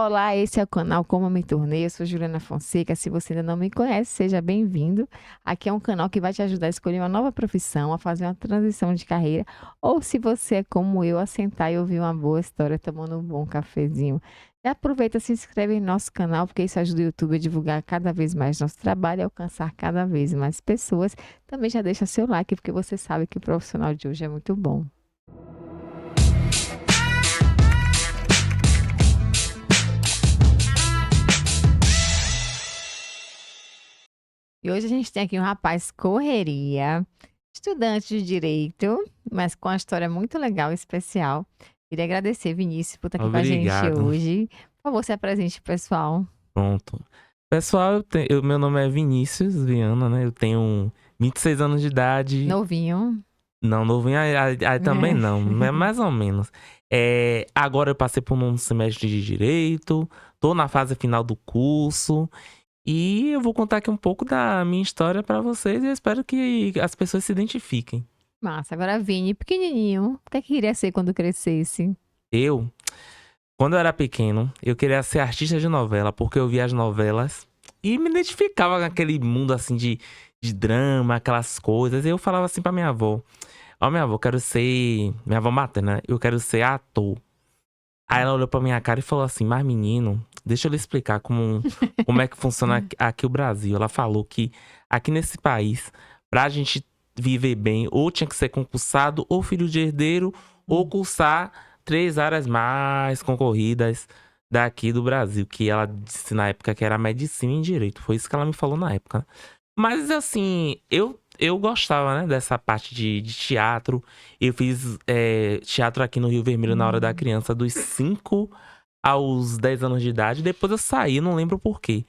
Olá, esse é o canal Como Eu Me Tornei. Eu sou Juliana Fonseca. Se você ainda não me conhece, seja bem-vindo. Aqui é um canal que vai te ajudar a escolher uma nova profissão, a fazer uma transição de carreira, ou se você é como eu, a sentar e ouvir uma boa história tomando um bom cafezinho. E aproveita, se inscreve em nosso canal, porque isso ajuda o YouTube a divulgar cada vez mais nosso trabalho e alcançar cada vez mais pessoas. Também já deixa seu like, porque você sabe que o profissional de hoje é muito bom. E hoje a gente tem aqui um rapaz correria, estudante de direito, mas com uma história muito legal e especial. Queria agradecer, Vinícius, por estar aqui com a gente Obrigado. hoje. Por favor, se apresente, pessoal. Pronto. Pessoal, meu nome é Vinícius Viana, né? Eu tenho 26 anos de idade. Novinho. Não, novinho aí também não, é mais ou menos. Agora eu passei por um semestre de Direito, tô na fase final do curso. E eu vou contar aqui um pouco da minha história pra vocês e eu espero que as pessoas se identifiquem. Massa. Agora, Vini, pequenininho, o que é que queria ser quando crescesse? Eu, quando eu era pequeno, eu queria ser artista de novela, porque eu via as novelas e me identificava com aquele mundo assim de drama, aquelas coisas. E eu falava assim pra minha avó: Ó, minha avó, eu quero ser. Minha avó materna, né? Eu quero ser ator. Aí ela olhou pra minha cara e falou assim: Mas menino, deixa eu lhe explicar como é que funciona aqui o Brasil. Ela falou que aqui nesse país, pra gente viver bem, ou tinha que ser concursado, ou filho de herdeiro, ou cursar 3 áreas mais concorridas daqui do Brasil. Que ela disse na época que era medicina e direito. Foi isso que ela me falou na época, né? Mas assim, eu gostava, né, dessa parte de teatro. Eu fiz teatro aqui no Rio Vermelho na hora da criança, dos 5 aos 10 anos de idade. Depois eu saí, não lembro por quê.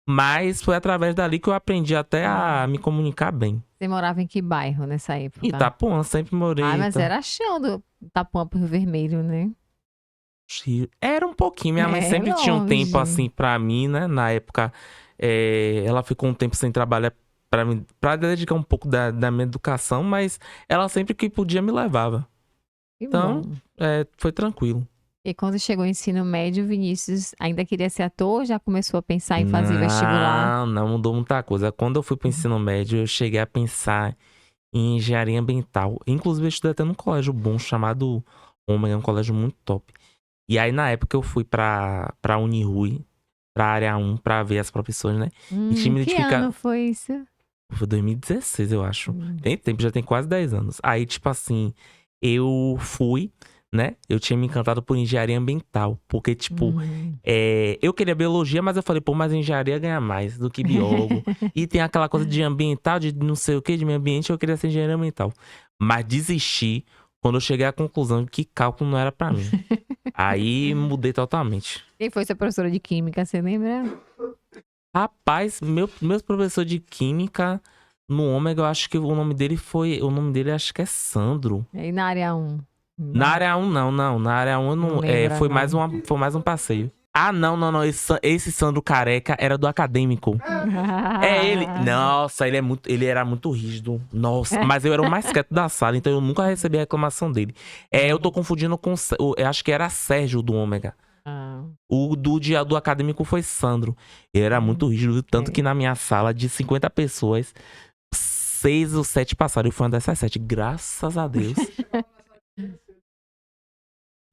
Mas foi através dali que eu aprendi até a me comunicar bem. Você morava em que bairro nessa época? Itapuã, sempre Ah, morei. mas era chão do Tapuã pro Rio Vermelho, né? Era um pouquinho. Minha mãe É sempre tinha um tempo longe. assim pra mim, né? Na época, ela ficou um tempo sem trabalhar pra dedicar um pouco da minha educação, mas ela sempre que podia me levava. Que Então, bom. foi tranquilo. E quando chegou o ensino médio, Vinícius ainda queria ser ator ou já começou a pensar em fazer vestibular? Não, não mudou muita coisa. Quando eu fui pro ensino médio, eu cheguei a pensar em engenharia ambiental. Inclusive, eu estudei até num colégio bom chamado Ômega, um colégio muito top. E aí, na época, eu fui pra Unirui, pra área 1, pra ver as profissões, né? E tinha me Que ano identificar. foi isso? Foi 2016, eu acho. Hum. Tem tempo, já tem quase 10 anos. Aí, tipo assim, eu fui, né? Eu tinha me encantado por engenharia ambiental. Porque, tipo, Hum. eu queria biologia, mas eu falei, pô, mas engenharia ganha mais do que biólogo. E tem aquela coisa de ambiental, de não sei o que, de meio ambiente, eu queria ser engenheiro ambiental. Mas desisti quando eu cheguei à conclusão de que cálculo não era pra mim. Aí mudei totalmente. Quem foi sua professora de química, você lembra? Rapaz, meus professores de química no Ômega, eu acho que o nome dele foi. O nome dele acho que é Sandro. Aí na área 1. Na área 1, não. Na área 1 eu Não não. lembra, não. Foi mais um passeio. Ah, não. Esse Sandro Careca era do acadêmico. É ele. Nossa, ele era muito rígido. Nossa, mas eu era o mais quieto da sala, então eu nunca recebi a reclamação dele. Eu tô confundindo com. Eu acho que era Sérgio do Ômega. Ah, O do acadêmico foi Sandro. Ele era muito rígido, tanto ok. que na minha sala de 50 pessoas, 6 ou 7 passaram. Eu fui uma dessas 7, graças a Deus.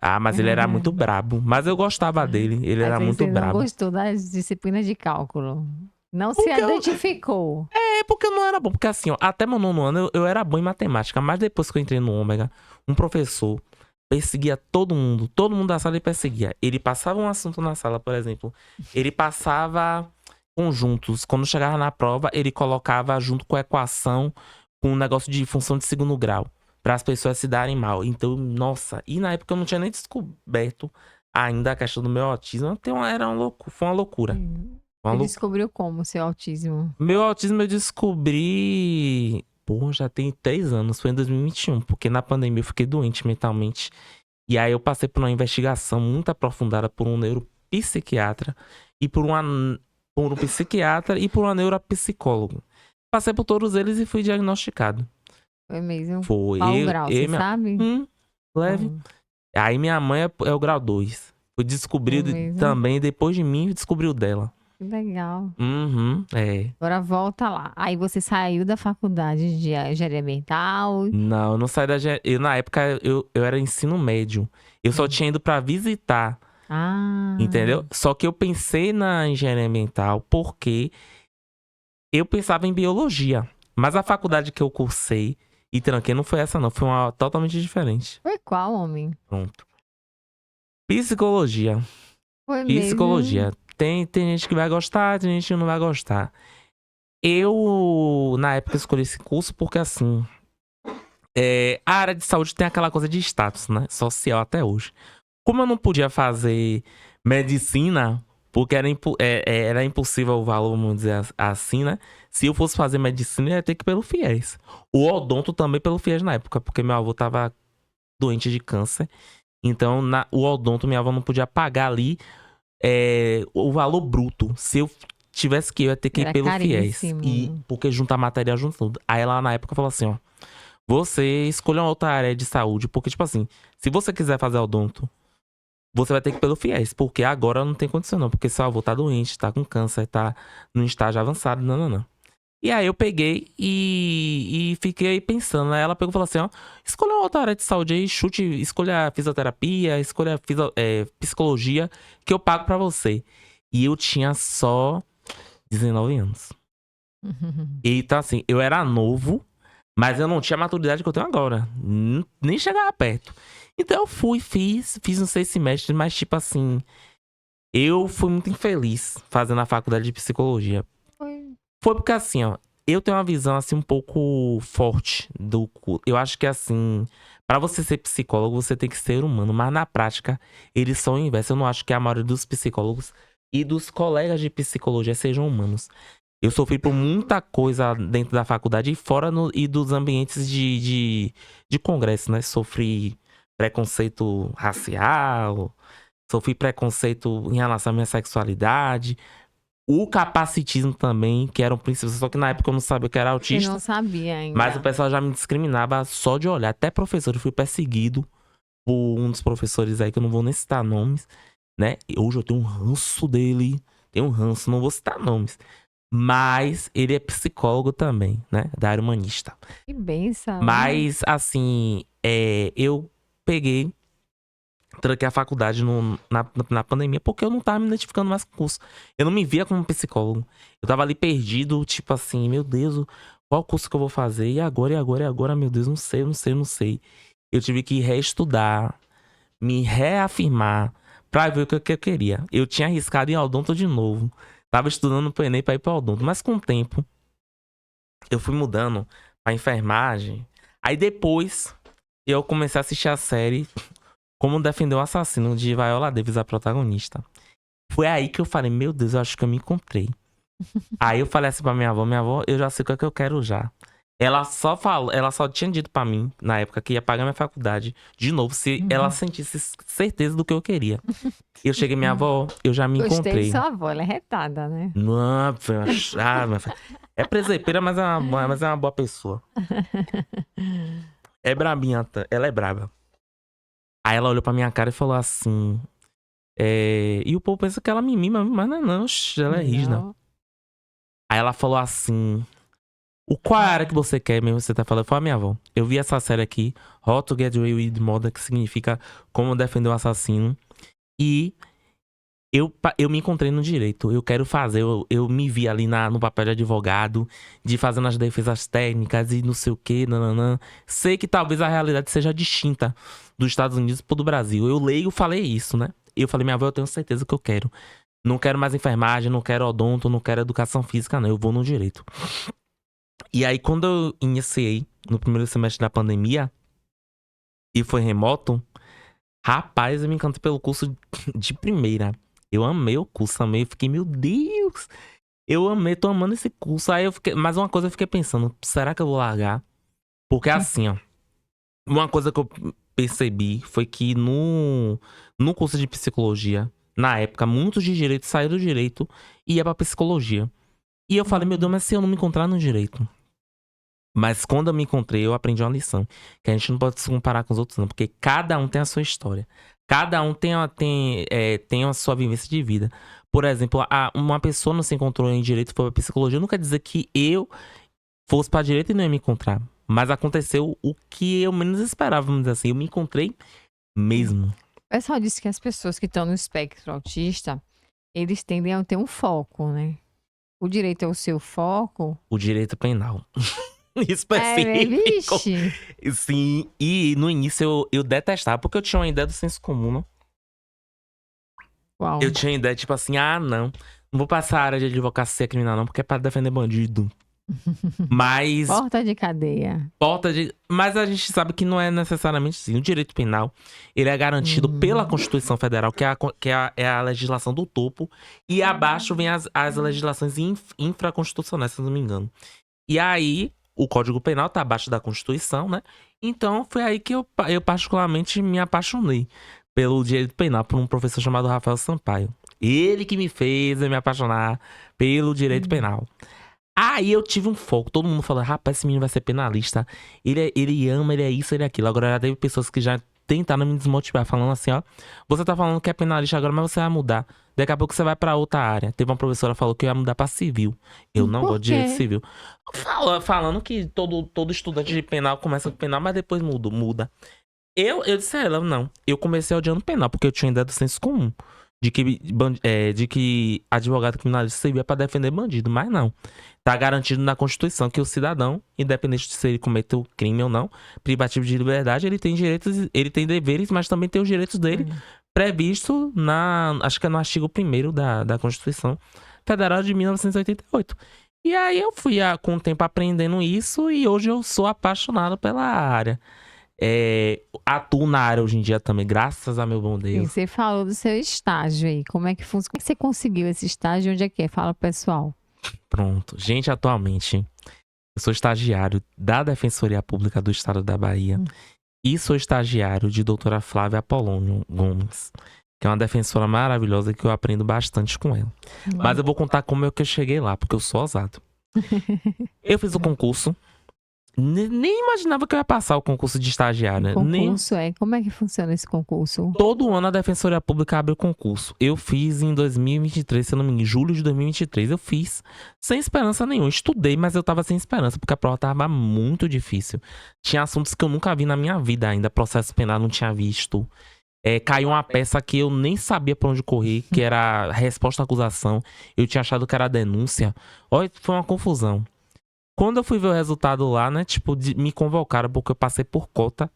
Ah, mas ele era muito brabo. Mas eu gostava dele, ele Mas era aí muito você não brabo. gostou das disciplinas de cálculo. Não se Porque eu, identificou. porque eu não era bom. Porque assim, ó, até meu nono ano eu era bom em matemática. Mas depois que eu entrei no Ômega, um professor perseguia todo mundo. Todo mundo da sala ele perseguia. Ele passava um assunto na sala, por exemplo. Ele passava conjuntos. Quando chegava na prova, ele colocava junto com a equação, com um negócio de função de segundo grau. Para as pessoas se darem mal. Então, nossa. E na época eu não tinha nem descoberto ainda a questão do meu autismo. Então, foi uma loucura. Uma Você loucura. descobriu como o seu autismo? Meu autismo eu descobri. Pô, já tem 3 anos. Foi em 2021. Porque na pandemia eu fiquei doente mentalmente. E aí eu passei por uma investigação muito aprofundada por um neuropsiquiatra e por um psiquiatra e por uma neuropsicóloga. Passei por todos eles e fui diagnosticado. Foi mesmo? Foi Qual o grau, você minha. sabe? Leve. Hum. Aí minha mãe é o grau 2. Fui descobrir mesmo? também, depois de mim, descobriu dela. Que legal. Uhum, é. Agora volta lá. Aí você saiu da faculdade de engenharia ambiental. Não, eu não saí eu, na época, eu era ensino médio. Eu só tinha ido pra visitar, Ah, entendeu? Só que eu pensei na engenharia ambiental porque eu pensava em biologia. Mas a faculdade que eu cursei e tranquei não foi essa, não. Foi uma totalmente diferente. foi qual, homem? Pronto. Psicologia. Foi mesmo. Psicologia. Tem gente que vai gostar, tem gente que não vai gostar. Eu, na época, escolhi esse curso porque, assim, a área de saúde tem aquela coisa de status, né? Social até hoje. Como eu não podia fazer medicina, porque era impossível o valor, vamos dizer assim, né? Se eu fosse fazer medicina, eu ia ter que ir pelo FIES. O odonto também pelo FIES na época, porque meu avô tava doente de câncer. Então, o odonto, minha avó não podia pagar ali o valor bruto. Se eu tivesse que ir, eu ia ter que ir Era pelo FIES. caríssimo. Porque juntar material junto tudo. Aí ela na época falou assim, ó. Você escolhe uma outra área de saúde. Porque, tipo assim, se você quiser fazer odonto, você vai ter que ir pelo FIES. Porque agora não tem condição, não. Porque seu avô tá doente, tá com câncer, tá num estágio avançado. Não, não, não. E aí eu peguei e fiquei pensando. Aí ela pegou e falou assim, ó. Escolha uma outra área de saúde aí, escolha a fisioterapia, escolha a psicologia, que eu pago pra você. E eu tinha só 19 anos. E então assim, eu era novo, mas eu não tinha a maturidade que eu tenho agora. Nem chegava perto. Então eu fiz uns 6 semestres, mas tipo assim, eu fui muito infeliz fazendo a faculdade de psicologia. Foi. Foi porque assim, ó, eu tenho uma visão assim um pouco forte do curso. Eu acho que assim, pra você ser psicólogo, você tem que ser humano, mas na prática, eles são o inverso. Eu não acho que a maioria dos psicólogos e dos colegas de psicologia sejam humanos. Eu sofri por muita coisa dentro da faculdade e fora e dos ambientes de congresso, né? Sofri preconceito racial, sofri preconceito em relação à minha sexualidade. O capacitismo também, que era um princípio. Só que na época eu não sabia que era Você não autista. sabia Mas o ainda. pessoal já me discriminava só de olhar. Até professor, eu fui perseguido por um dos professores aí, que eu não vou nem citar nomes, né? E hoje eu tenho um ranço dele. Tenho um ranço, não vou citar nomes. Mas ele é psicólogo também, né? Da área humanista. Que benção. Mas, assim, eu peguei, tranquei a faculdade na pandemia, porque eu não tava me identificando mais com o curso. Eu não me via como psicólogo. Eu tava ali perdido, tipo assim, meu Deus, qual curso que eu vou fazer? E agora, e agora, e agora, meu Deus, não sei, não sei, não sei. Eu tive que reestudar, me reafirmar, pra ver o que eu queria. Eu tinha arriscado em odonto de novo. Tava estudando pro Enem pra ir pra odonto. Mas com o tempo, eu fui mudando pra enfermagem. Aí depois, eu comecei a assistir a série Como Defender um Assassino, de Viola Davis, a protagonista. Foi aí que eu falei, meu Deus, eu acho que eu me encontrei. Aí eu falei assim pra minha avó, eu já sei o que é que eu quero já. Ela só tinha dito pra mim, na época, que ia pagar minha faculdade de novo, se ela sentisse certeza do que eu queria. Eu cheguei, minha avó, eu já me Gostei de encontrei. sua avó, ela é retada, né? Não, foi uma chave, minha filha. É presepeira, mas é uma boa pessoa. É brabinha, ela é braba. Aí ela olhou pra minha cara e falou assim. E o povo pensa que ela me mima, mas não é não, ela é rígida. Não. Aí ela falou assim: qual é a área que você quer mesmo? Você tá falando? Eu falei, minha avó, eu vi essa série aqui, How to Get Away with Murder, que significa Como Defender um Assassino. E eu me encontrei no direito. Eu quero fazer, eu me vi ali no papel de advogado, de fazendo as defesas técnicas e não sei o que, nananã. Sei que talvez a realidade seja distinta dos Estados Unidos pro do Brasil. Eu leio e falei isso, né? Eu falei, minha avó, eu tenho certeza que eu quero. Não quero mais enfermagem, não quero odonto, não quero educação física, não. Eu vou no direito. E aí, quando eu iniciei no primeiro semestre da pandemia e foi remoto, rapaz, eu me encantei pelo curso de primeira. Eu amei o curso, amei. Eu fiquei, meu Deus, eu amei, tô amando esse curso. Aí eu fiquei, mas uma coisa eu fiquei pensando, será que eu vou largar? Porque assim, ó, uma coisa que eu percebi foi que no curso de psicologia, na época, muitos de direito saíram do direito e ia pra psicologia. E eu falei, meu Deus, mas se eu não me encontrar no direito? Mas quando eu me encontrei, eu aprendi uma lição. Que a gente não pode se comparar com os outros, não. Porque cada um tem a sua história. Cada um tem a sua vivência de vida. Por exemplo, uma pessoa não se encontrou em direito e foi pra psicologia. Não quer dizer que eu fosse pra direito e não ia me encontrar. Mas aconteceu o que eu menos esperava, vamos dizer assim. Eu me encontrei mesmo. O pessoal disse que as pessoas que estão no espectro autista, eles tendem a ter um foco, né? O direito é o seu foco. O direito penal. É, Específico. vixe. Sim, e no início eu detestava, porque eu tinha uma ideia do senso comum, né? Uau. Eu tinha uma ideia, tipo assim, não vou passar a área de advocacia criminal não, porque é pra defender bandido. Mas Porta de cadeia. Mas a gente sabe que não é necessariamente assim. O direito penal, ele é garantido pela Constituição Federal, é a legislação do topo, e abaixo vem as legislações infraconstitucionais, se eu não me engano. E aí, o Código Penal tá abaixo da Constituição, né? Então, foi aí que eu particularmente me apaixonei pelo direito penal, por um professor chamado Rafael Sampaio. Ele que me fez eu me apaixonar pelo direito penal. Aí eu tive um foco, todo mundo falando, rapaz, esse menino vai ser penalista. Ele ama, ele é isso, ele é aquilo. Agora já teve pessoas que já tentaram me desmotivar, falando assim, ó, você tá falando que é penalista agora, mas você vai mudar. Daqui a pouco você vai pra outra área. Teve uma professora que falou que eu ia mudar pra civil. Eu não Por gosto de direito quê? civil. Falando que todo estudante de penal começa com penal, mas depois muda. Eu disse a ela, não. Eu comecei odiando penal, porque eu tinha ideia do senso comum. De que advogado criminalista servia pra defender bandido, mas não. Tá garantido na Constituição que o cidadão, independente de se ele cometeu crime ou não, privativo de liberdade, ele tem direitos, ele tem deveres, mas também tem os direitos dele previsto acho que é no artigo 1º da Constituição Federal de 1988. E aí eu fui com o tempo aprendendo isso e hoje eu sou apaixonado pela área. Atuo na área hoje em dia também, graças a meu bom E Deus. você falou do seu estágio aí. Como é que funciona? Como é que você conseguiu esse estágio? Onde é que é? Fala pro pessoal. Pronto. Gente, atualmente, eu sou estagiário da Defensoria Pública do Estado da Bahia e sou estagiário de doutora Flávia Apolônio Gomes, que é uma defensora maravilhosa que eu aprendo bastante com ela. Mas eu vou contar como é que eu cheguei lá, porque eu sou ousado. Eu fiz o concurso, nem imaginava que eu ia passar o concurso de estagiário, né? Concurso Como é que funciona esse concurso? Todo ano a Defensoria Pública abre o concurso. Eu fiz em 2023, se eu não me engano, em julho de 2023. Eu fiz sem esperança nenhuma. Estudei, mas eu tava sem esperança, porque a prova tava muito difícil. Tinha assuntos que eu nunca vi na minha vida ainda. Processo penal não tinha visto. Caiu uma peça que eu nem sabia pra onde correr, que era resposta à acusação. Eu tinha achado que era denúncia. Olha, foi uma confusão. Quando eu fui ver o resultado lá, né, tipo, me convocaram porque eu passei por cota.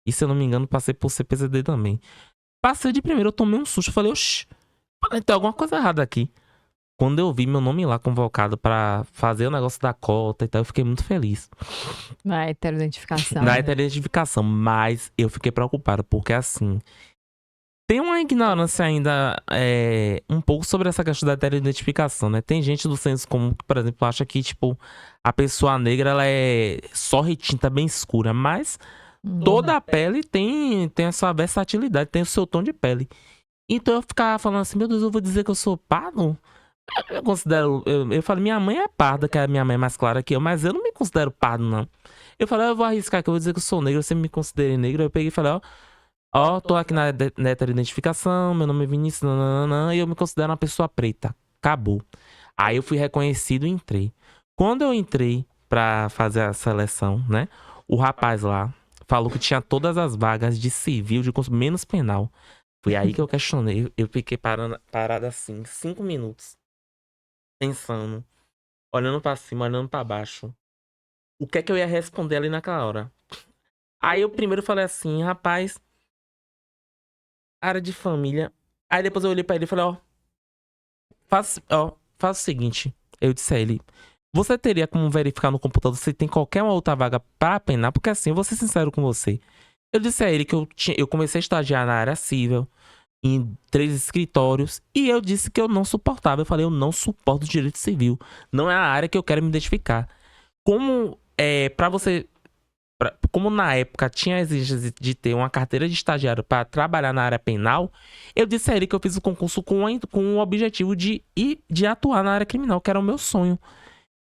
E se eu não me engano, passei por CPCD também. Passei de primeiro, eu tomei um susto. Falei, oxi, tem alguma coisa errada aqui. Quando eu vi meu nome lá convocado pra fazer o negócio da cota e tal, eu fiquei muito feliz. Na heteroidentificação. Na heteroidentificação, mas eu fiquei preocupado, porque assim, tem uma ignorância ainda um pouco sobre essa questão da heteroidentificação, né? Tem gente do senso comum que, por exemplo, acha que, tipo, a pessoa negra, ela é só retinta bem escura, mas toda a pele tem a sua versatilidade, tem o seu tom de pele. Então eu ficava falando assim, meu Deus, eu vou dizer que eu sou pardo? Eu considero, eu falo, minha mãe é parda, que a minha mãe é mais clara que eu, mas eu não me considero pardo, não. Eu falei, eu vou arriscar que eu vou dizer que eu sou negro, eu sempre me considerei negro. Eu peguei e falei, tô aqui na heteroidentificação, meu nome é Vinícius, nananana, e eu me considero uma pessoa preta. Acabou. Aí eu fui reconhecido e entrei. Quando eu entrei pra fazer a seleção, né, o rapaz lá falou que tinha todas as vagas de civil, menos penal. Foi aí que eu questionei. Eu fiquei parado assim, 5 minutos. Pensando. Olhando pra cima, olhando pra baixo. O que é que eu ia responder ali naquela hora? Aí eu primeiro falei assim, rapaz, área de família. Aí depois eu olhei pra ele e falei, faz o seguinte. Eu disse a ele, você teria como verificar no computador se tem qualquer uma outra vaga pra penar? Porque assim, eu vou ser sincero com você. Eu disse a ele que eu comecei a estagiar na área civil, em 3 escritórios, e eu disse que eu não suportava. Eu falei, eu não suporto direito civil. Não é a área que eu quero me identificar. Como como na época tinha a exigência de ter uma carteira de estagiário para trabalhar na área penal, eu disse a ele que eu fiz o concurso com o objetivo de atuar na área criminal, que era o meu sonho.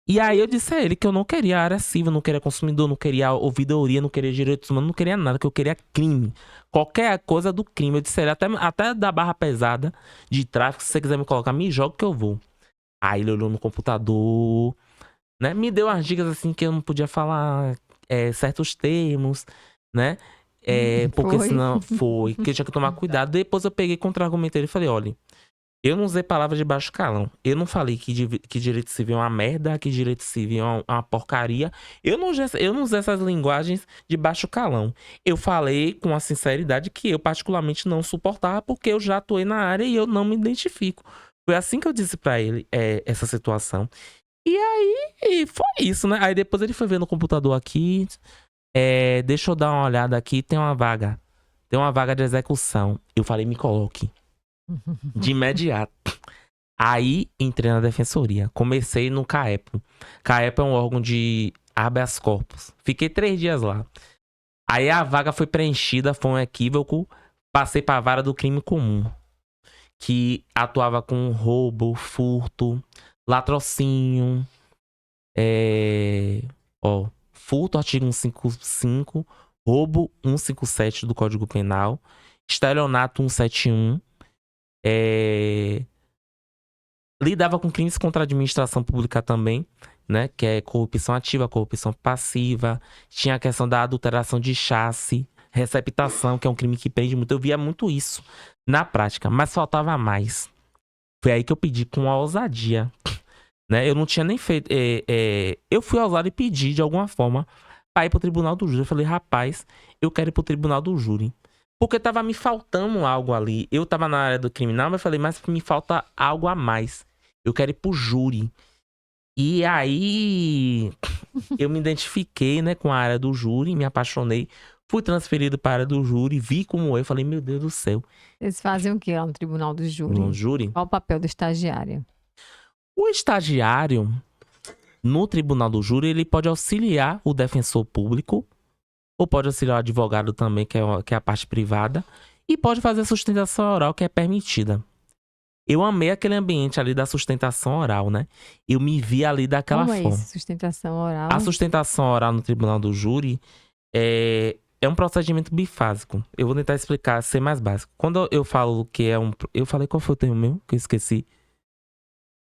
E aí eu disse a ele que eu não queria área civil, não queria consumidor, não queria ouvidoria, não queria direitos humanos, não queria nada, que eu queria crime. Qualquer coisa do crime. Eu disse a ele, até da barra pesada de tráfico, se você quiser me colocar, me joga que eu vou. Aí ele olhou no computador, né? Me deu umas dicas assim que eu não podia falar certos termos, né? Porque Foi. senão foi, que eu tinha que tomar cuidado. Depois eu peguei contra-argumentei ele e falei, olha, eu não usei palavras de baixo calão. Eu não falei que direito civil é uma merda, que direito civil é uma porcaria. Eu não usei essas linguagens de baixo calão. Eu falei com a sinceridade que eu particularmente não suportava porque eu já atuei na área e eu não me identifico. Foi assim que eu disse pra ele essa situação. E aí foi isso, né? Aí depois ele foi ver no computador aqui. Deixa eu dar uma olhada aqui, tem uma vaga. Tem uma vaga de execução. Eu falei, me coloque. De imediato. Aí entrei na defensoria. Comecei no CAEPO. CAEPO é um órgão de habeas corpus. Fiquei 3 dias lá. Aí a vaga foi preenchida, foi um equívoco. Passei para a vara do crime comum, que atuava com roubo, furto, latrocínio, furto, artigo 155, roubo 157 do Código Penal, estelionato 171, lidava com crimes contra a administração pública também, né? Que é corrupção ativa, corrupção passiva. Tinha a questão da adulteração de chassi, receptação, que é um crime que prende muito. Eu via muito isso na prática, mas faltava mais. Foi aí que eu pedi com a ousadia, né? Eu não tinha nem feito... eu fui ousado e pedi, de alguma forma, para ir pro tribunal do júri. Eu falei, rapaz, eu quero ir pro tribunal do júri. Porque tava me faltando algo ali. Eu tava na área do criminal, mas eu falei, mas me falta algo a mais. Eu quero ir pro júri. E aí eu me identifiquei, né, com a área do júri, me apaixonei. Fui transferido para a área do júri, vi como eu falei, meu Deus do céu. Eles fazem o que lá no tribunal do júri? No júri? Qual o papel do estagiário? O estagiário, no tribunal do júri, ele pode auxiliar o defensor público, ou pode auxiliar o advogado também, que é a parte privada, e pode fazer a sustentação oral, que é permitida. Eu amei aquele ambiente ali da sustentação oral, né? Eu me vi ali daquela Como é forma. isso, sustentação oral? A sustentação oral no tribunal do júri é um procedimento bifásico. Eu vou tentar explicar, ser mais básico. Quando eu falo que é um... Eu falei qual foi o termo meu? Que eu esqueci.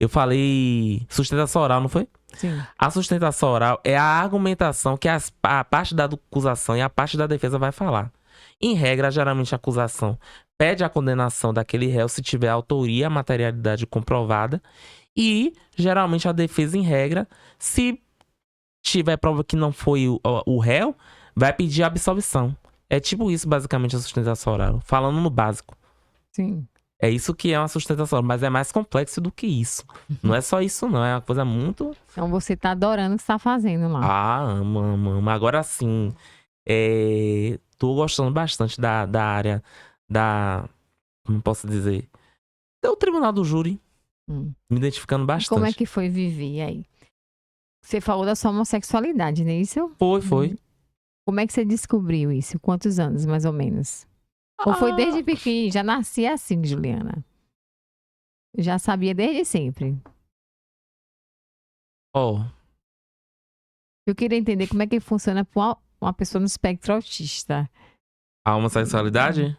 Eu falei sustentação oral, não foi? Sim. A sustentação oral é a argumentação que a parte da acusação e a parte da defesa vai falar. Em regra, geralmente a acusação pede a condenação daquele réu se tiver autoria, materialidade comprovada. E, geralmente, a defesa, em regra, se tiver prova que não foi o réu, vai pedir a absolvição. É tipo isso, basicamente, a sustentação oral. Falando no básico. Sim. É isso que é uma sustentação, mas é mais complexo do que isso. Não é só isso, não. É uma coisa muito... Então você tá adorando o que você tá fazendo lá. Ah, amo, amo, amo. Agora sim, tô gostando bastante da área da... Como posso dizer? Do tribunal do júri. Me identificando E bastante. como é que foi viver aí? Você falou da sua homossexualidade, não é isso? Foi. Como é que você descobriu isso? Quantos anos, mais ou menos? Ou foi desde pequenininho? Já nasci assim, Juliana? Já sabia desde sempre. Eu queria entender como é que funciona para uma pessoa no espectro autista. A homossexualidade?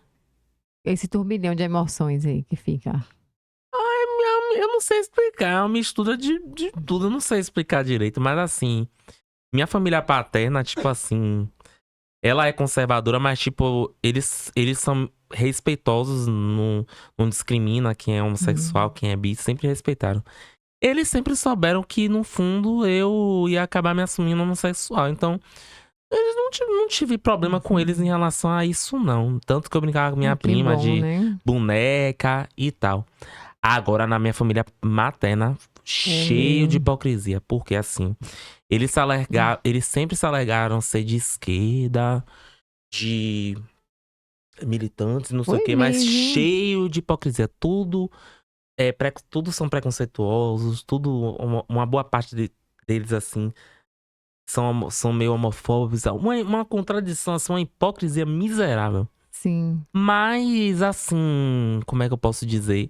Esse turbilhão de emoções aí que fica. Eu não sei explicar, é uma mistura de tudo, eu não sei explicar direito, mas assim, minha família paterna, tipo assim, ela é conservadora, mas tipo, eles são respeitosos, não discrimina quem é homossexual, quem é bi, sempre respeitaram. Eles sempre souberam que, no fundo, eu ia acabar me assumindo homossexual, então eles não tive problema com eles em relação a isso, não. Tanto que eu brincava com minha prima bom, de né? boneca e tal. Agora, na minha família materna, cheio de hipocrisia. Porque, assim, eles sempre se alegaram ser de esquerda, de militantes, não sei o quê, mas cheio de hipocrisia. Tudo são preconceituosos, tudo, uma boa parte deles, assim, são meio homofóbicos. Uma contradição, assim, uma hipocrisia miserável. Sim. Mas, assim, como é que eu posso dizer?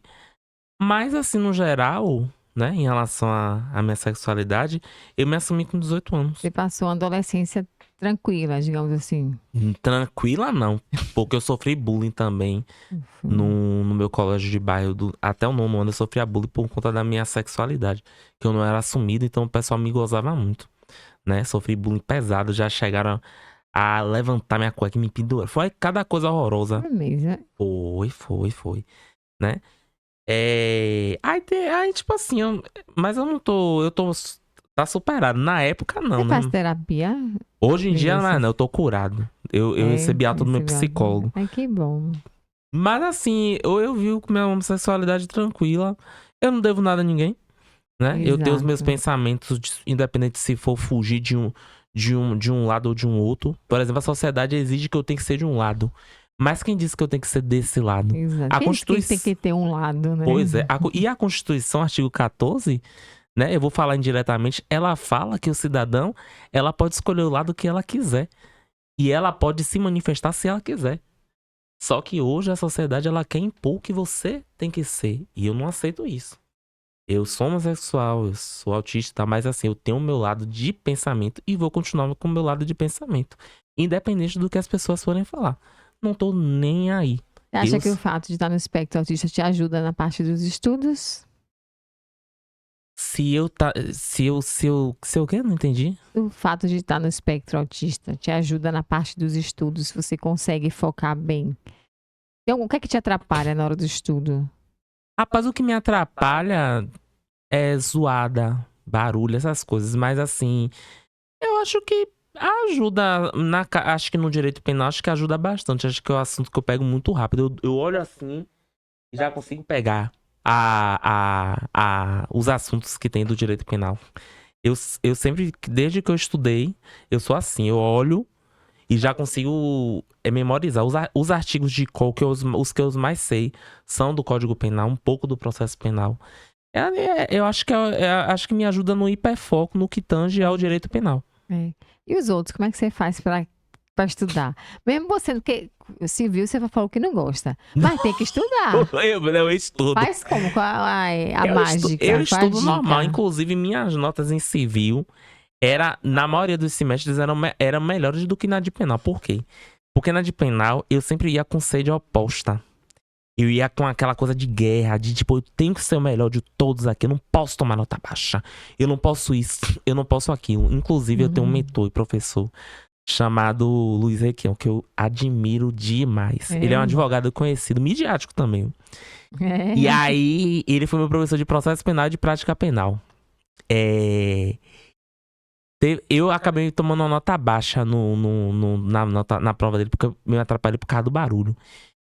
Mas, assim, no geral, né, em relação à minha sexualidade, eu me assumi com 18 anos. Você passou uma adolescência tranquila, digamos assim. Tranquila não, porque eu sofri bullying também no meu colégio de bairro. Até o 9º ano eu sofria bullying por conta da minha sexualidade, que eu não era assumido, então o pessoal me gozava muito, né? Sofri bullying pesado, já chegaram a levantar minha cueca e me pendurar. Foi cada coisa horrorosa. É mesmo. Foi, né? Aí, tipo assim, mas eu não tô. Tá superado. Na época, não, Você né? faz terapia? Hoje em dia, Vinícius? não, eu tô curado. Eu recebi alta do meu psicólogo. Ai, que bom. Mas assim, eu vivo com minha homossexualidade tranquila. Eu não devo nada a ninguém, né? Eu tenho os meus Exato. pensamentos, independente se for fugir de um lado ou de um outro. Por exemplo, a sociedade exige que eu tenha que ser de um lado. Mas quem disse que eu tenho que ser desse lado? Exato. A Quem disse que Constituição. tem que ter um lado, né? Pois é. E a Constituição, artigo 14, né? Eu vou falar indiretamente. Ela fala que o cidadão, ela pode escolher o lado que ela quiser. E ela pode se manifestar se ela quiser. Só que hoje a sociedade, ela quer impor o que você tem que ser. E eu não aceito isso. Eu sou homossexual, eu sou autista, mas assim, eu tenho o meu lado de pensamento e vou continuar com o meu lado de pensamento. Independente do que as pessoas forem falar. Não tô nem aí. Você acha que o fato de estar no espectro autista te ajuda na parte dos estudos? Se eu o quê? Não entendi. O fato de estar no espectro autista te ajuda na parte dos estudos? Você consegue focar bem? Então, o que é que te atrapalha na hora do estudo? Rapaz, o que me atrapalha é zoada, barulho, essas coisas. Mas assim, eu acho que ajuda. Acho que no direito penal, acho que ajuda bastante. Acho que é um assunto que eu pego muito rápido. Eu olho assim e já consigo pegar os assuntos que tem do direito penal. Eu sempre, desde que eu estudei, eu sou assim. Eu olho e já consigo memorizar. Os artigos de cor, os que eu mais sei, são do Código Penal, um pouco do processo penal. Eu acho que me ajuda no hiperfoco no que tange ao direito penal. É. E os outros, como é que você faz para estudar? Mesmo você, porque civil, você falou que não gosta. Mas tem que estudar. Eu estudo. Faz como? Qual a mágica? Eu Qual a estudo normal. dica? Inclusive, minhas notas em civil, na maioria dos semestres, eram melhores do que na de penal. Por quê? Porque na de penal, eu sempre ia com sede oposta. Eu ia com aquela coisa de guerra, de tipo, eu tenho que ser o melhor de todos aqui. Eu não posso tomar nota baixa. Eu não posso isso, eu não posso aquilo. Inclusive, eu tenho um mentor e professor chamado Luiz Requião, que eu admiro demais. Ele é um advogado conhecido, midiático também. E aí, ele foi meu professor de processo penal e de prática penal. Eu acabei tomando uma nota baixa na prova dele, porque eu me atrapalhei por causa do barulho.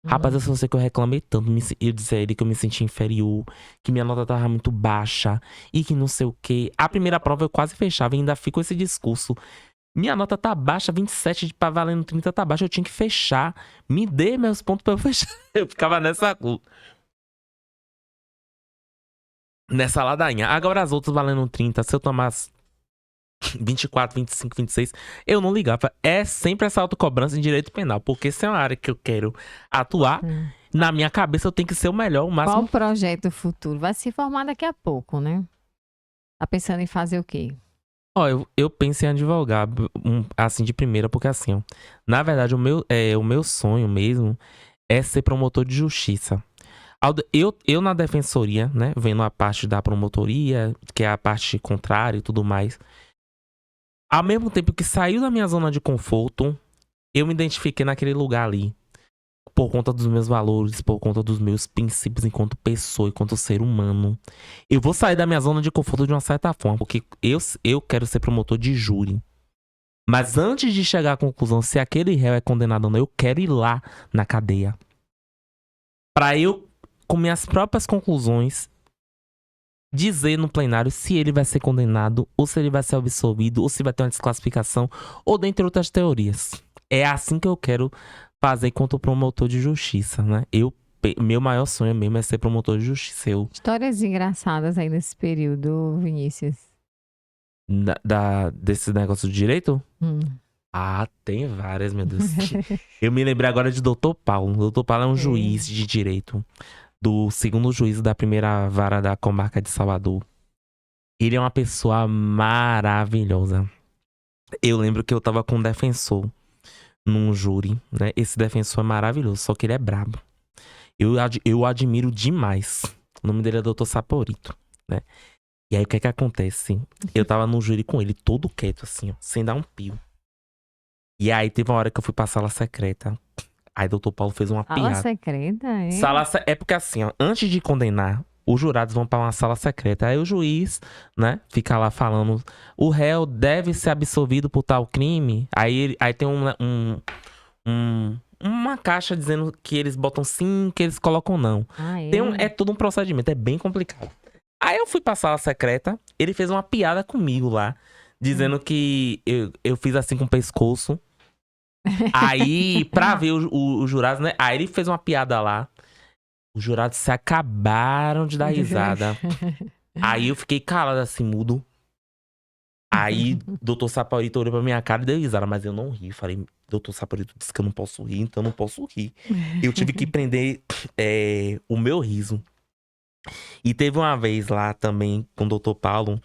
Rapaz, eu só sei que eu reclamei tanto. Eu disse a ele que eu me sentia inferior, que minha nota tava muito baixa e que não sei o quê. A primeira prova eu quase fechava e ainda fico com esse discurso. Minha nota tá baixa, 27 pra valendo 30 tá baixa, eu tinha que fechar. Me dê meus pontos pra eu fechar. Eu ficava nessa ladainha. Agora as outras valendo 30, se eu tomasse 24, 25, 26, eu não ligava. É sempre essa autocobrança em direito penal, porque se é uma área que eu quero atuar, na minha cabeça eu tenho que ser o melhor, o máximo. Qual o projeto futuro? Vai se formar daqui a pouco, né? Tá pensando em fazer o quê? Eu penso em advogar, assim, de primeira, porque assim, ó, na verdade, o meu sonho mesmo é ser promotor de justiça. Eu na defensoria, né, vendo a parte da promotoria, que é a parte contrária e tudo mais, ao mesmo tempo que saiu da minha zona de conforto, eu me identifiquei naquele lugar ali. Por conta dos meus valores, por conta dos meus princípios enquanto pessoa, enquanto ser humano. Eu vou sair da minha zona de conforto de uma certa forma, porque eu quero ser promotor de júri. Mas antes de chegar à conclusão se aquele réu é condenado ou não, eu quero ir lá na cadeia. Pra eu, com minhas próprias conclusões, dizer no plenário se ele vai ser condenado, ou se ele vai ser absolvido, ou se vai ter uma desclassificação, ou dentre outras teorias. É assim que eu quero fazer enquanto promotor de justiça, né? Meu maior sonho mesmo é ser promotor de justiça. Histórias engraçadas aí nesse período, Vinícius. Desse negócio de direito? Tem várias, meu Deus. Eu me lembrei agora de Dr. Paulo. Dr. Paulo é um juiz de direito do 2º juízo da primeira vara da comarca de Salvador. Ele é uma pessoa maravilhosa. Eu lembro que eu tava com um defensor num júri, né? Esse defensor é maravilhoso, só que ele é brabo. Eu admiro demais. O nome dele é Dr. Saporito, né? E aí, o que é que acontece? Eu tava no júri com ele, todo quieto, assim, ó, sem dar um pio. E aí, teve uma hora que eu fui pra sala secreta. Aí, Dr. Paulo fez uma Fala piada. secreta, é? É porque assim, ó, antes de condenar, os jurados vão pra uma sala secreta. Aí o juiz, né, fica lá falando: o réu deve ser absolvido por tal crime. Aí tem uma caixa dizendo que eles botam sim, que eles colocam não. Ah, é? É todo um procedimento, é bem complicado. Aí eu fui pra sala secreta, ele fez uma piada comigo lá, dizendo que eu fiz assim com o pescoço. Aí, pra ver os jurados, né? Aí ele fez uma piada lá. Os jurados se acabaram de dar risada. Aí eu fiquei calado assim, mudo. Aí, Dr. Saporito olhou pra minha cara e deu risada, mas eu não ri. Falei, Dr. Saporito disse que eu não posso rir, então eu não posso rir. Eu tive que prender o meu riso. E teve uma vez lá também com o Dr. Paulo,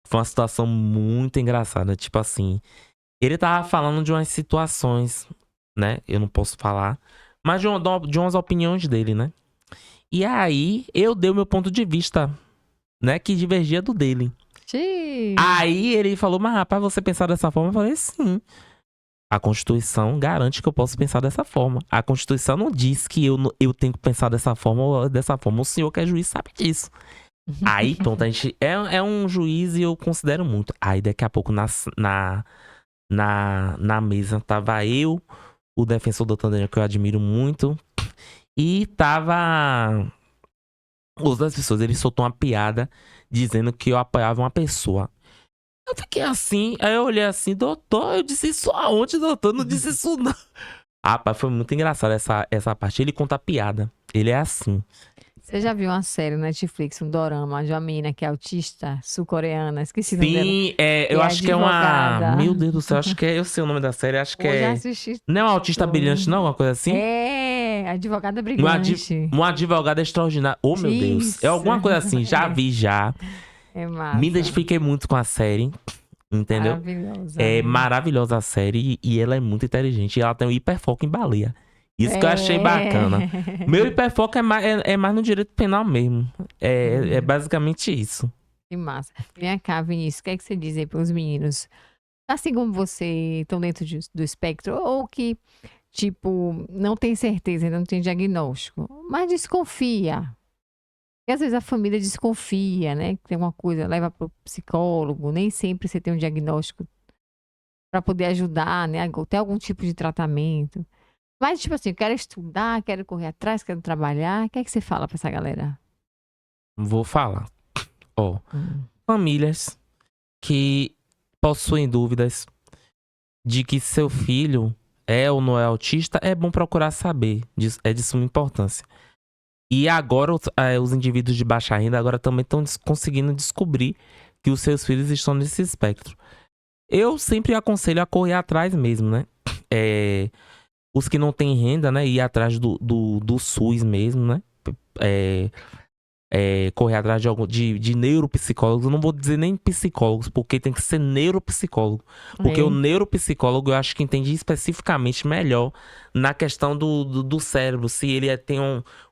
foi uma situação muito engraçada. Tipo assim, ele tava falando de umas situações, né? Eu não posso falar, mas de umas opiniões dele, né? E aí, eu dei o meu ponto de vista, né? Que divergia do dele. Xiii. Aí ele falou, mas rapaz, você pensar dessa forma? Eu falei, sim. A Constituição garante que eu posso pensar dessa forma. A Constituição não diz que eu tenho que pensar dessa forma ou dessa forma. O senhor que é juiz sabe disso. Aí, pronto, a gente é um juiz e eu considero muito. Aí, daqui a pouco, na mesa, tava eu, o defensor do Daniel, que eu admiro muito, e tava outras pessoas. Ele soltou uma piada dizendo que eu apoiava uma pessoa. Eu fiquei assim, aí eu olhei assim, doutor, eu disse isso aonde, doutor? Eu não disse isso não. Rapaz, foi muito engraçado essa parte. Ele conta a piada. Ele é assim. Você já viu uma série na Netflix, um dorama, de uma menina que é autista, sul-coreana, esqueci o nome dela. Sim, E eu é acho que é uma. advogada. Meu Deus do céu, acho que é. Eu sei o nome da série, acho que Ou já é. assisti Não é um autista brilhante, não? Alguma coisa assim? É, advogada Uma, brilhante. uma advogada extraordinária. Oh, meu Deus. É Isso. alguma coisa assim. Já vi, já. É Me massa. identifiquei muito com a série. Entendeu? Maravilhosa. É maravilhosa a série e ela é muito inteligente. E ela tem um hiperfoco em baleia. Isso que eu achei bacana. Meu hiperfoco é mais no direito penal mesmo. É basicamente isso. Que massa. Vem cá, Vinícius, o que é que você diz aí para os meninos? Assim como você, estão dentro do espectro, ou que, tipo, não tem certeza, ainda não tem diagnóstico, mas desconfia. E às vezes a família desconfia, né? Que tem uma coisa, leva para o psicólogo, nem sempre você tem um diagnóstico para poder ajudar, né? Ter algum tipo de tratamento. Mas, tipo assim, eu quero estudar, quero correr atrás, quero trabalhar. O que é que você fala para essa galera? Vou falar. Ó, Hum. famílias que possuem dúvidas de que seu filho é ou não é autista, é bom procurar saber. É de suma importância. E agora os indivíduos de baixa renda agora também estão conseguindo descobrir que os seus filhos estão nesse espectro. Eu sempre aconselho a correr atrás mesmo, né? Os que não têm renda, né? Ir atrás do SUS mesmo, né? Correr atrás de neuropsicólogos. Eu não vou dizer nem psicólogos, porque tem que ser neuropsicólogo. Porque o neuropsicólogo eu acho que entende especificamente melhor na questão do cérebro. Se ele tem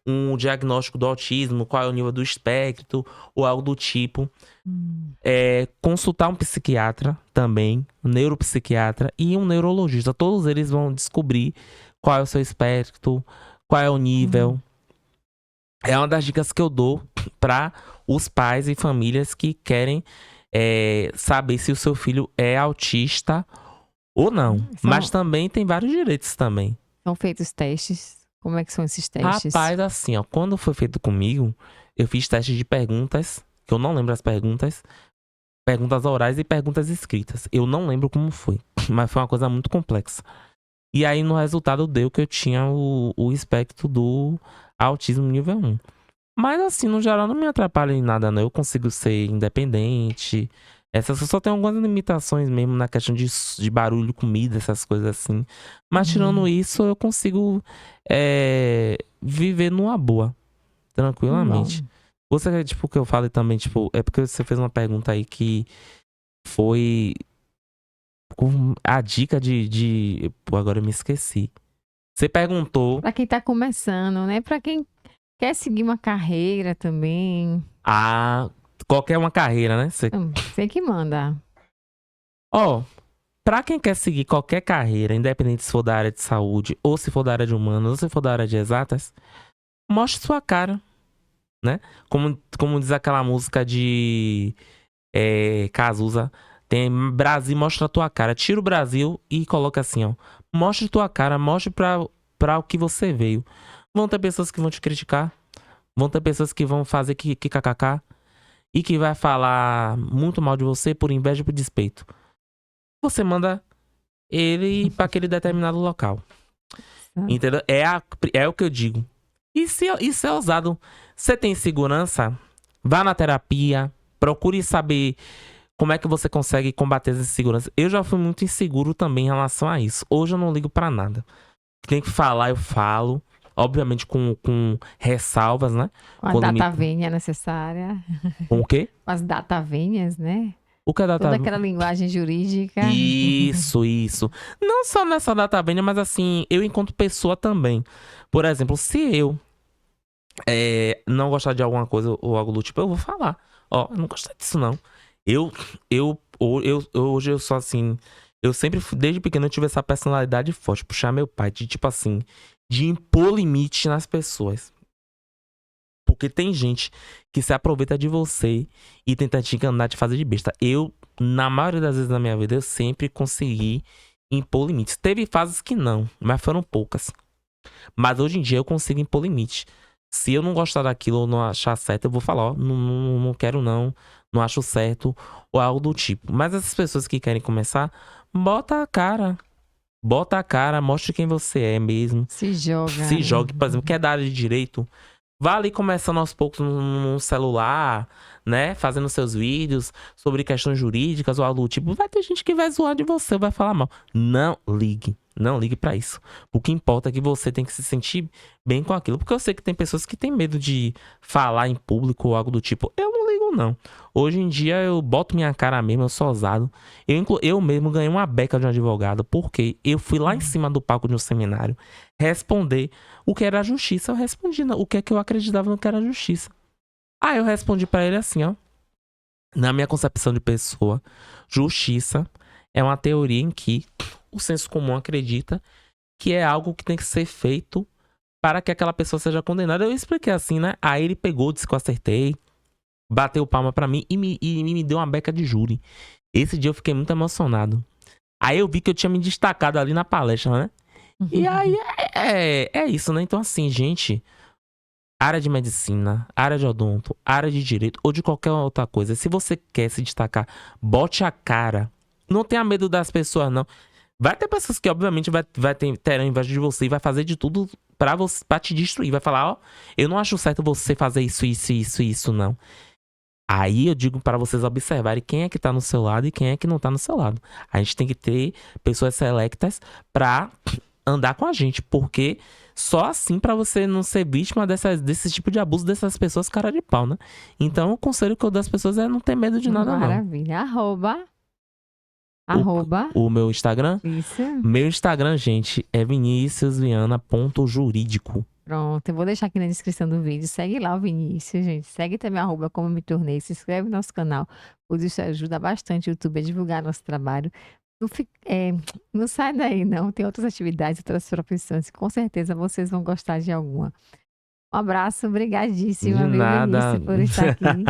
um diagnóstico do autismo, qual é o nível do espectro, ou algo do tipo. Consultar um psiquiatra também, um neuropsiquiatra e um neurologista. Todos eles vão descobrir qual é o seu espectro, qual é o nível. É uma das dicas que eu dou para os pais e famílias que querem saber se o seu filho é autista ou não. Mas também tem vários direitos também. São feitos testes? Como é que são esses testes? Rapaz, assim, ó, quando foi feito comigo, eu fiz testes de perguntas, que eu não lembro as perguntas orais e perguntas escritas. Eu não lembro como foi, mas foi uma coisa muito complexa. E aí, no resultado, deu que eu tinha o espectro do autismo nível 1. Mas, assim, no geral, não me atrapalha em nada, não. Eu consigo ser independente. Só tem algumas limitações mesmo na questão de barulho, comida, essas coisas assim. Mas, tirando isso, eu consigo viver numa boa, tranquilamente. Você, tipo, que eu falei também, tipo, é porque você fez uma pergunta aí que foi com a dica Pô, agora eu me esqueci. Você perguntou Pra quem tá começando, né? Pra quem quer seguir uma carreira também. a qualquer uma carreira, né? Você que manda. Ó, pra quem quer seguir qualquer carreira, independente se for da área de saúde, ou se for da área de humanas, ou se for da área de exatas, mostre sua cara, né? Como diz aquela música de Cazuza, tem Brasil, mostra a tua cara. Tira o Brasil e coloca assim, ó. Mostre tua cara, mostre pra o que você veio. Vão ter pessoas que vão te criticar, vão ter pessoas que vão fazer que kkk e que vai falar muito mal de você por inveja e por despeito. Você manda ele pra aquele determinado local. Entendeu? É o que eu digo. E se isso é ousado, você tem segurança? Vá na terapia, procure saber como é que você consegue combater essa insegurança. Eu já fui muito inseguro também em relação a isso. Hoje eu não ligo pra nada. Tem que falar, eu falo. Obviamente com ressalvas, né? Com a Quando data vênia necessária. Com o quê? Com as data vênias, né? O que é Toda data... aquela linguagem jurídica. Isso. Não só nessa data vênia, mas assim, eu encontro pessoa também. Por exemplo, se eu não gostar de alguma coisa ou algo do tipo, eu vou falar. Ó, eu não gostei disso, não. Hoje eu sou assim. Eu sempre, desde pequeno, eu tive essa personalidade forte, puxar meu pai, de tipo assim, de impor limite nas pessoas. Porque tem gente que se aproveita de você e tenta te enganar, te fazer de besta. Eu, na maioria das vezes na minha vida, eu sempre consegui impor limites. Teve fases que não, mas foram poucas. Mas hoje em dia eu consigo impor limite. Se eu não gostar daquilo ou não achar certo, eu vou falar, ó, não quero não acho certo, ou algo do tipo. Mas essas pessoas que querem começar, bota a cara, mostre quem você é mesmo. Se joga. Se jogue, por exemplo, quer da área de direito, vá ali começando aos poucos no celular, né? Fazendo seus vídeos sobre questões jurídicas ou algo do tipo. Vai ter gente que vai zoar de você, vai falar mal. Não ligue. Não ligue pra isso. O que importa é que você tem que se sentir bem com aquilo. Porque eu sei que tem pessoas que têm medo de falar em público ou algo do tipo. Eu não ligo, não. Hoje em dia eu boto minha cara mesmo, eu sou ousado. Eu mesmo ganhei uma beca de um advogado porque eu fui lá em cima do palco de um seminário responder o que era a justiça. Eu respondi o que é que eu acreditava no que era a justiça. Aí eu respondi pra ele assim, ó. Na minha concepção de pessoa, justiça é uma teoria em que o senso comum acredita que é algo que tem que ser feito para que aquela pessoa seja condenada. Eu expliquei assim, né? Aí ele pegou, disse que eu acertei, bateu palma pra mim e me deu uma beca de júri. Esse dia eu fiquei muito emocionado. Aí eu vi que eu tinha me destacado ali na palestra, né? E aí é isso, né? Então assim, gente, área de medicina, área de odonto, área de direito ou de qualquer outra coisa, se você quer se destacar, bote a cara. Não tenha medo das pessoas, não. Vai ter pessoas que, obviamente, terão inveja de você e vai fazer de tudo pra te destruir. Vai falar, ó, eu não acho certo você fazer isso, não. Aí eu digo para vocês observarem quem é que tá no seu lado e quem é que não tá no seu lado. A gente tem que ter pessoas selectas pra andar com a gente, porque só assim pra você não ser vítima desse tipo de abuso dessas pessoas cara de pau, né? Então o conselho que eu dou às pessoas é não ter medo de nada, não. Maravilha. O meu Instagram? Isso. Meu Instagram, gente, é viniciusviana.jurídico. Pronto, eu vou deixar aqui na descrição do vídeo. Segue lá o Vinícius, gente. Segue também @como me tornei. Se inscreve no nosso canal, pois isso ajuda bastante o YouTube a divulgar nosso trabalho. Não sai daí, não. Tem outras atividades, outras profissões. Com certeza vocês vão gostar de alguma. Um abraço, obrigadíssima, De viu, nada. Vinícius, por estar aqui.